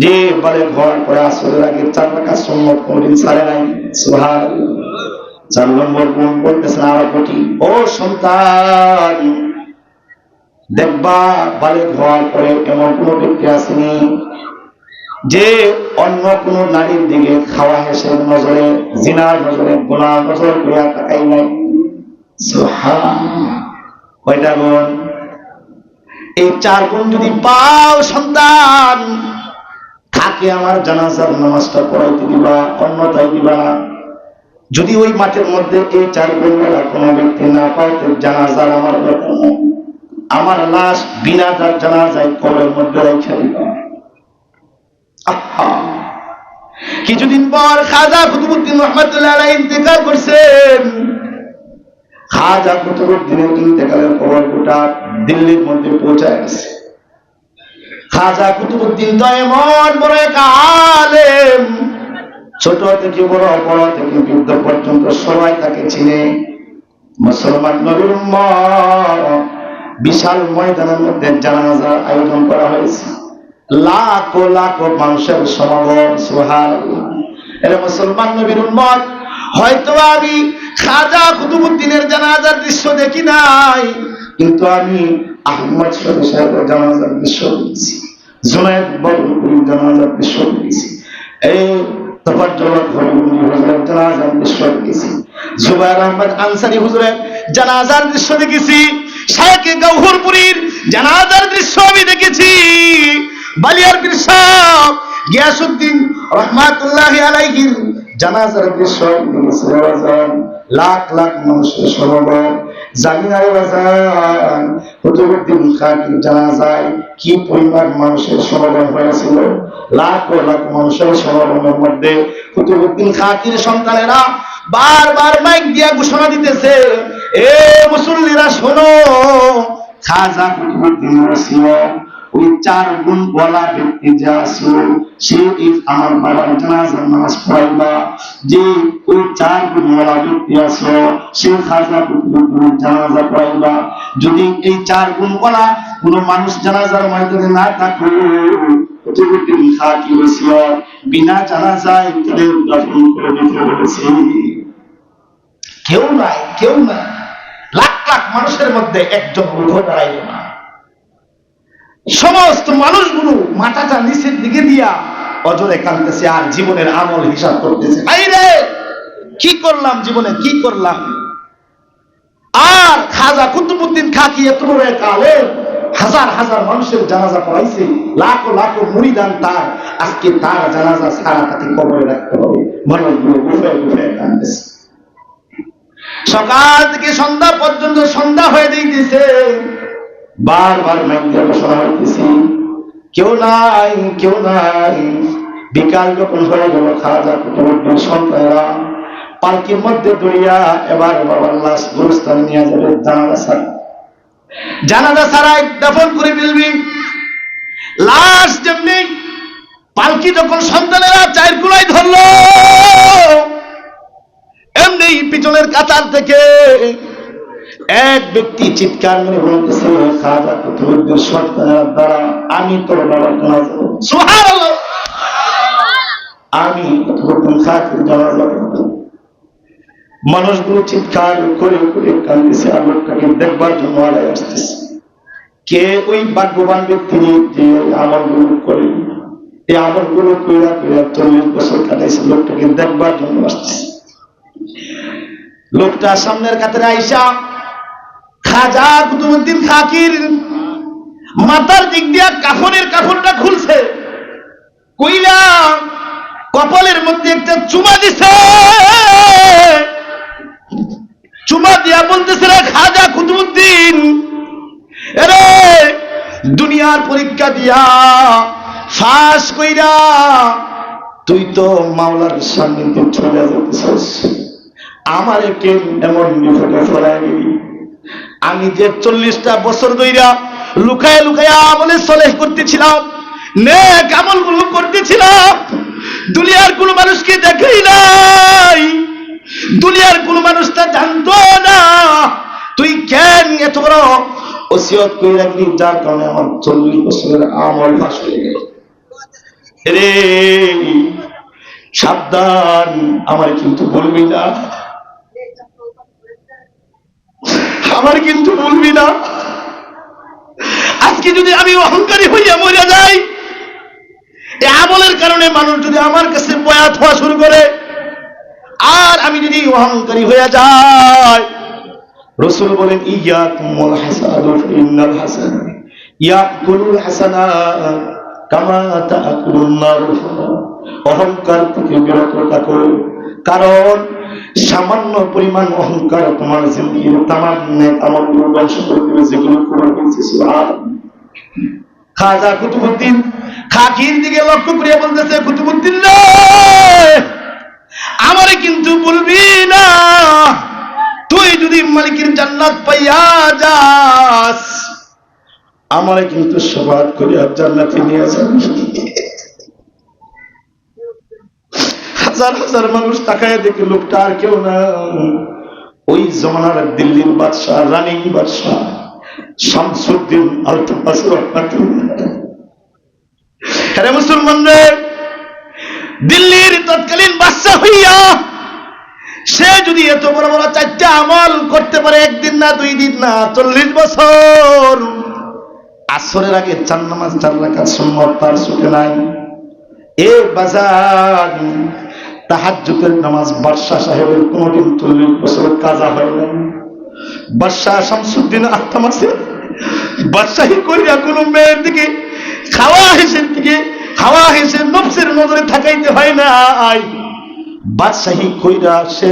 যে বালেগ হওয়ার পরে আসরের আগে 4 রাকাত সুন্নত কোনদিন ছাড়ে নাই। সুবহানাল্লাহ। 4 নম্বর গুণ বলতেছেন আরো কঠিন, ও সন্তান দেখবা বালেগ হওয়ার পরে এমন কোন ব্যক্তি আসেনি যে অন্য কোন নারীর দিকে খাওয়া হেসে নজরে, জিনার নজরে, গুনার নজরে করিয়া তাকাই নাই। সুবহানাল্লাহ। কয়টা গুণ? এই 4 গুণ যদি পাও সন্তান, থাকে আমার জানাজার নামাজটা পড়াইতে দিবা, অন্যথায় দিবা না। যদি ওই মাঠের মধ্যে এই 4 গুণ কোনো ব্যক্তি না পাও, জানাজার আমার দরকার নেই, আমার লাশ বিনা জানাজায় কবরের মধ্যে রেখে দিবা। কিছুদিন পর খাজা কুতুবউদ্দিন রহমাতুল্লাহ আলাইহি ইন্তেকাল করছেন। খাজা কুতুবউদ্দিনের ইন্তেকালের খবর গোটা দিল্লির মধ্যে পৌঁছায় গেছে। খাজা কুতুবউদ্দিন তো এমন বড় এক আলেম, ছোট থেকে বড়, বড় থেকে বৃদ্ধ পর্যন্ত সবাই তাকে চিনে। মুসলমান নবীর উম্মত, বিশাল ময়দানের মধ্যে জানাজার আয়োজন করা হয়েছে, লাখো লাখো মানুষের সমাগম। সুবহানাল্লাহ। এরা মুসলমান নবীর উম্মত, হয়তো আমি খাজা কুতুবউদ্দিনের জানাজার দৃশ্য দেখি নাই, কিন্তু আমি আহমদ শরীফ সাহেবের জানাজার দৃশ্য দেখেছি, জুনায়েদ বাবুর জানাজার দৃশ্য দেখেছি, এই তফাজ্জল হুজুরের জানাজার দৃশ্য দেখেছি, জুবায়ের আহমদ আনসারী হুজুরের জানাজার দৃশ্য দেখেছি, শায়েখ গওহরপুরীর জানাজার দৃশ্য আমি দেখেছি, বালিয়ার পীর সাহেব গিয়াসউদ্দিন রহমাতুল্লাহি আলাইহির জানাজার দৃশ্য দেখেছি। লাখ লাখ মানুষের সমাগম। জামিনারে বাজান কুতুবউদ্দিন খাকির জানাজায় কি পরিমাণ মানুষের সমাগম হয়েছিল। লাখ লাখ মানুষের সমাগমের মধ্যে কুতুবউদ্দিন খাকির সন্তানেরা বারবার মাইক দিয়া ঘোষণা দিতেছে, এ মুসল্লিরা শোনো, খাজা কুতুবউদ্দিন ওসিয়া ওই 4 গুণ ওয়ালা ব্যক্তি যা আছে, সে আমার বাবার জানাজার নামাজ পড়াইবা। যে ওই 4 গুণ ওয়ালা ব্যক্তি আছে, সে খাজা কুতুবউদ্দিনের জানাজা পড়াইবা। যদি এই 4 গুণ ওয়ালা কোন মানুষ জানাজার ময়দানে না থাকে, কুতুবউদ্দিন খাকি ওসিয়া বিনা জানাজায় তাদের দাফন করে দিতে বলেছে। কেউ নাই, কেউ নাই, লাখ লাখ মানুষের মধ্যে একজন উঠে দাঁড়াইল না। সমস্ত মানুষগুলো মাথাটা নিচের দিকে দিয়া অজরে কাঁদতেছে আর জীবনের আমল হিসাব করতেছে, ভাই রে কি করলাম জীবনে, কি করলাম। আর খাজা কুতুবউদ্দিন খাকি এত বড় এক আলেম, হাজার হাজার মানুষের জানাজা পড়াইছে, লাখো লাখো মুরিদান তার, আজকে তার জানাজা সারা তাকে কবরে রাখতে হবে। মানুষগুলো গুফে গুফে কাঁদতেছে। সকাল থেকে সন্ধ্যা পর্যন্ত, সন্ধ্যা হয়ে যাইতেছে, বারবার মাইকে ঘোষণা হইতেছে, কেউ নাই, কেউ নাই। বিকাল যখন হয়ে গেল, খাজা কুতুবউদ্দিন সন্তানেরা পালকির মধ্যে দড়িয়া এবার বাবার লাশ গুরুস্থানে নিয়ে যাবে। জানাজা ছাড়াই দাফন করে ফেলবি। লাশ যেমনি পালকি যখন সন্তানেরা 4 কুলাই ধরলো, এমনি পিছনের কাতার থেকে এক ব্যক্তি চিৎকার করে বলতেছে, খাজা কুতুবউদ্দিন সন্তানেরা দ্বারা আমি তোর বাবার জানাজা পড়ব। সুবহানাল্লাহ। আমি কুতুবউদ্দিন খাকির জানাজা পড়ব। মানুষগুলো চিৎকার করে করে কাঁদতেছে, আর লোকটাকে দেখবার জন্য আড়াই আসতেছে। কে ওই ভাগ্যবান ব্যক্তি যে আমলগুলো করে, এই আমলগুলো কইরা কইরা 40 বছর কাটাইছে, লোকটাকে দেখবার জন্য আসতেছে। লোকটা সামনের কাতারে আইসা খাজা কুতুবউদ্দিন খাকির মাথার দিক দিয়া কাফনের কাপড়টা খুলছে, কইলা কপালের মধ্যে একটা চুমা দিছে। চুমা দিয়া বলতেছে, রে খাজা কুতুবউদ্দিন, এরে দুনিয়ার পরীক্ষা দিয়া ফাঁস কইরা তুই তো মাওলার সামনে চলে যেতেছিস, আমারে কে এমন বিপদে ফেলাই দিবি। আমি যে 40টা বছর ধইরা লুকায়া লুকায়া আমলে সলেহ করতেছিলাম, নেক আমলগুলো করতেছিলাম, দুনিয়ার কোন মানুষকে দেখাই নাই, দুনিয়ার কোন মানুষটা জানতো না, তুই কেন এত বড় ওসিয়ত করে রাখলি, যার কারণে আমার 40 বছরের আমল ফাঁস হয়ে গেল। রে সাবধান, আমার কিন্তু বলবি না, আমার কিন্তু বলবি না। আজকে যদি আমি অহংকারী হইয়া মরে যাই, এই আমলের কারণে মানুষ যদি আমার কাছে বয়াত হওয়া শুরু করে, আর আমি যদি অহংকারী হয়ে যাই, রাসূল বলেন, ইয়াকুমুল হাসাদু ইন্নাল হাসান ইয়াকুলুল হাসানাত কামা তাকুলুন নার। অহংকার থেকে বিরত থাকো, কারণ সামান্য পরিমাণ অহংকার তোমার জিন্দেগির তামাম নেক আমলগুলো ধ্বংস করে দেবে, যেগুলো করা হয়েছে। সুবহানাল্লাহ। খাজা কুতুবউদ্দিন খাকির দিকে লক্ষ্য করে বলতেছে, কুতুবউদ্দিন রে, আমারে কিন্তু বলবি না, তুই যদি মালিকের জান্নাত পাইয়া যাস, আমারে কিন্তু শফাআত করিয়া জান্নাতে নিয়ে যাবে। হাজার হাজার মানুষ তাকায় দেখে লোকটা আর কেউ না, ওই জমানার দিল্লির বাদশাহ, রানিং বাদশাহ শামসুদ্দিন আলতামাস রহমাতুল্লাহ। আরে মুসলমানদের, দিল্লির তৎকালীন বাদশাহ হইয়া সে যদি এত বড় বড় 4টা আমল করতে পারে, একদিন না 2 দিন না 40 বছর, আসরের আগে 4 নামাজ 4 রাকাত সুন্নাত তার চোখে নাই। এ বাজার, তাহাজ্জুদের নামাজ বাদশাহ সাহেবের কোনদিন 40 বছর কাজা হয় না। বাদশাহ শামসুদ্দিন আলতামাসের বাদশাহী করিয়া কোন মেয়ের দিকে খাওয়া হেসে নফসের নজরে থাকাইতে হয় না। বাদশাহী কইরা সে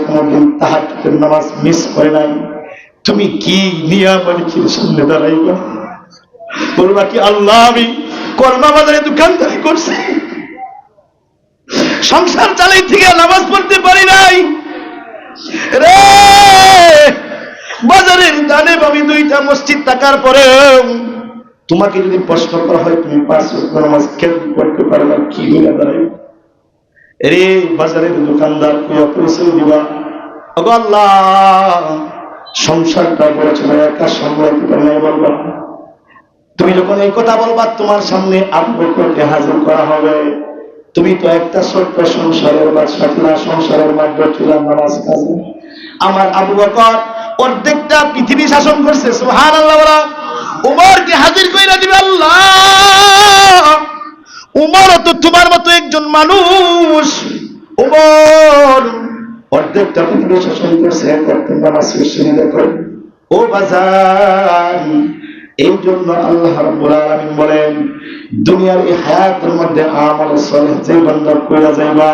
কোনদিন তাহাজ্জুদের নামাজ মিস করে নাই। তুমি কি নিয়া মালিকের সামনে দাঁড়াইবা, বলবা কি আল্লাহ আমি কর্মা বাজারে দোকানদারি করছি, সংসার চালাই থেকে নামাজ পড়তে পারি নাই রে, বাজারের ডানে বামে 2টা মসজিদ থাকার পরেও তোমাকে যদি প্রশ্ন করা হয় তুমি 5 ওয়াক্ত নামাজ কেন পড়তে পারো না, কি হইয়া দাঁড়াই রে? বাজারের দোকানদার কইয়া পরিচয় দিবা, ওগো আল্লাহ সংসারটা বড় ছিল একা সামলাতে পারি না। বলবা তুমি যখন এই কথা বলবা তোমার সামনে আবু বকরকে হাজির করা হবে। তুমি তো একটা ছোট্ট সংসারের বাদশা ছিলা, সংসারের মাধ্যমে ছিলাম নামাজ কাজে। আমার আবু বকর অর্ধেকটা পৃথিবী শাসন করছে, সুবহানাল্লাহ বলা। উমরকে হাজির কইরা দিবে আল্লাহ, উমর তো তোমার মতো একজন মানুষ, উমর অর্ধেকটা পৃথিবী শাসন করছে, একদিন নামাজ শেষে দেখো। ও বাজার, এই জন্য আল্লাহ রাব্বুল আলামিন বলেন দুনিয়ার এই হায়াতের মধ্যে আমলে সালেহ যে বান্দা কইরা যাইবা,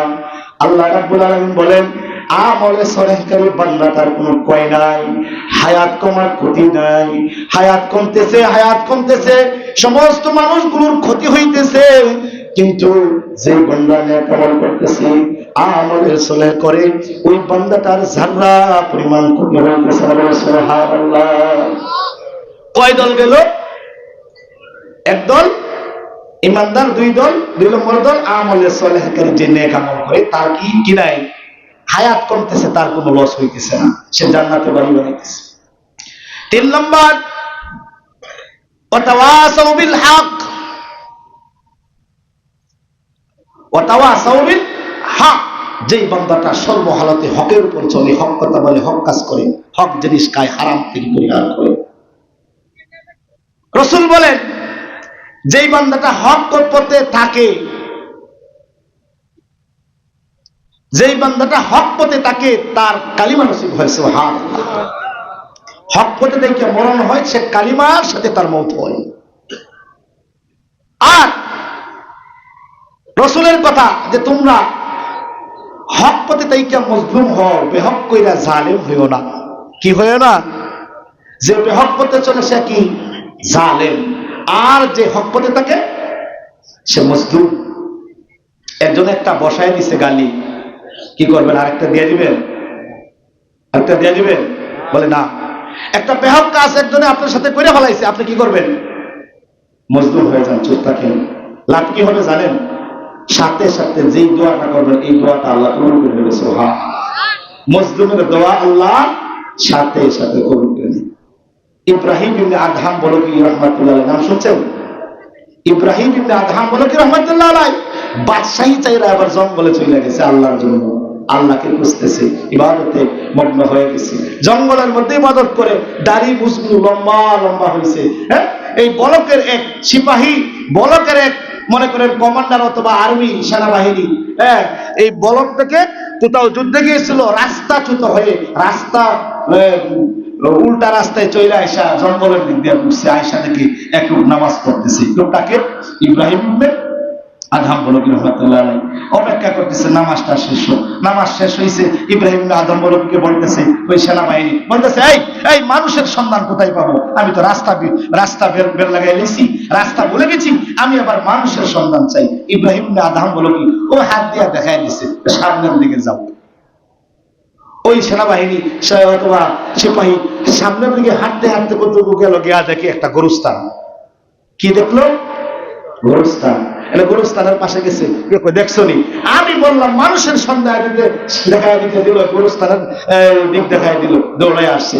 আল্লাহ রাব্বুল আলামিন বলেন আমলে সালেহকারী বান্দাটার কোনো কয় নাই, হায়াত কমার ক্ষতি নাই। হায়াত কমতেছে, সমস্ত মানুষগুলোর ক্ষতি হইতেছে, কিন্তু যে বান্দা নেক আমল করতেছে, আমলে সালেহ করে, ওই বান্দাটার যারা পরিমাণ ক্ষতি হইতেছে। সুবহানাল্লাহ। কয় দল গেল? একদল ইমানদার, 2 দল, 2 নম্বর দল আমলে সালেহকারী যে নেক আমল করে, তার কি নাই, হায়াত কমতেছে, তার কোনো লস হইতেছে না, সে জান্নাতে বাড়ি বানাইতেছে। 3 নম্বর ওয়াতাওয়াসাউ বিল হক, ওয়াতাওয়াসাউ বিল হক, যেই বান্দাটা সর্বহালতে হকের উপর চলে, হক কথা বলে, হক কাজ করে, হক জিনিস খায়, হারাম থেকে পরিহার করে। রাসূল বলেন যেই বান্দাটা হক পথে থাকে, যেই বান্দাটা হক পথে থাকে, তার কালিমা নসিব হয়। সুবহানাল্লাহ। হক পথে দেখে মরণ হয়, সে কালিমার সাথে তার মওত হয়। আর রাসূলের কথা যে তোমরা হক পথে তাইকা মজলুম হও, বেহক কইরা জালেম হইও না। কি হইও না? যে বেহক পথে চলে সে কি জালেম, আর যে হক পথে থাকে সে মজলুম। একজন একটা বসায় দিছে গালি, কি করবেন? আরেকটা দিয়ে দিবেন? আরেকটা দিয়ে দিবেন? বলে না। একটা বেহক কাজ একজনে আপনার সাথে কইরা ফেলাইছে, আপনি কি করবেন? মজলুম হয়ে যান, চুপ থাকেন। লাভ কি হবে জানেন? সাথে সাথে যেই দোয়াটা করবেন, এই দোয়াটা আল্লাহ কবুল করে নেবে। সুবহানাল্লাহ। মজলুমের দোয়া আল্লাহ সাথে সাথে কবুল করে নেবে। ইব্রাহিম ইবনে আদহাম বলকি রাহমাতুল্লাহ আলাইহি, নাম শুনছেন? ইব্রাহিম ইবনে আদহাম বলকি রাহমাতুল্লাহ আলাইহি বাদশাহী চাইরা আবার জঙ্গলে চলে গেছে আল্লাহর জন্য, আল্লাহকে খুঁজতেছে, ইবাদতে মগ্ন হয়ে গেছে। জঙ্গলের মধ্যে ইবাদত করে দাড়ি মুছগুলো লম্বা লম্বা হয়েছে। হ্যাঁ, এই বলকের এক সিপাহী, বলকের এক মনে করেন কমান্ডার অথবা আর্মি সেনাবাহিনী, হ্যাঁ, এই বলক থেকে কোথাও যুদ্ধে গিয়েছিল, রাস্তাচ্যুত হয়ে রাস্তা উল্টা রাস্তায় চলে আয়সা জঙ্গলের দিক দিয়ে ঘুরছে, আয়সা দেখি এক লোক নামাজ পড়তেছে। লোকটাকে ইব্রাহিম ইবনে আদহাম বলকি রাহমাতুল্লাহ আলাইহি অপেক্ষা করতেছে নামাজটা শেষ হোক। নামাজ শেষ হয়েছে, ইব্রাহিম ইবনে আদহাম বলকিকে বলতেছে ওই সেনাবাহিনী, বলতেছে এই মানুষের সন্ধান কোথায় পাবো? আমি তো রাস্তা বের লাগাই লেছি, রাস্তা ভুলে গেছি, আমি আবার মানুষের সন্ধান চাই। ইব্রাহিম ইবনে আদহাম বলকি ও হাত দিয়া দেখাই দিছে, সামনের দিকে যাও। ওই সেনাবাহিনী অথবা সিপাহী সামনের দিকে হাঁটতে হাঁটতে কতটুকু গেল, গিয়া দেখি একটা গরুস্থান। কি দেখলো? গরুস্থান। এটা গরুস্থানের পাশে গেছে, দেখছো নি? আমি বললাম মানুষের সন্ধ্যা দিতে দেখায় দিতে দিল, গরুস্থানের দিক দেখায় দিল, দৌড়ে আসছে।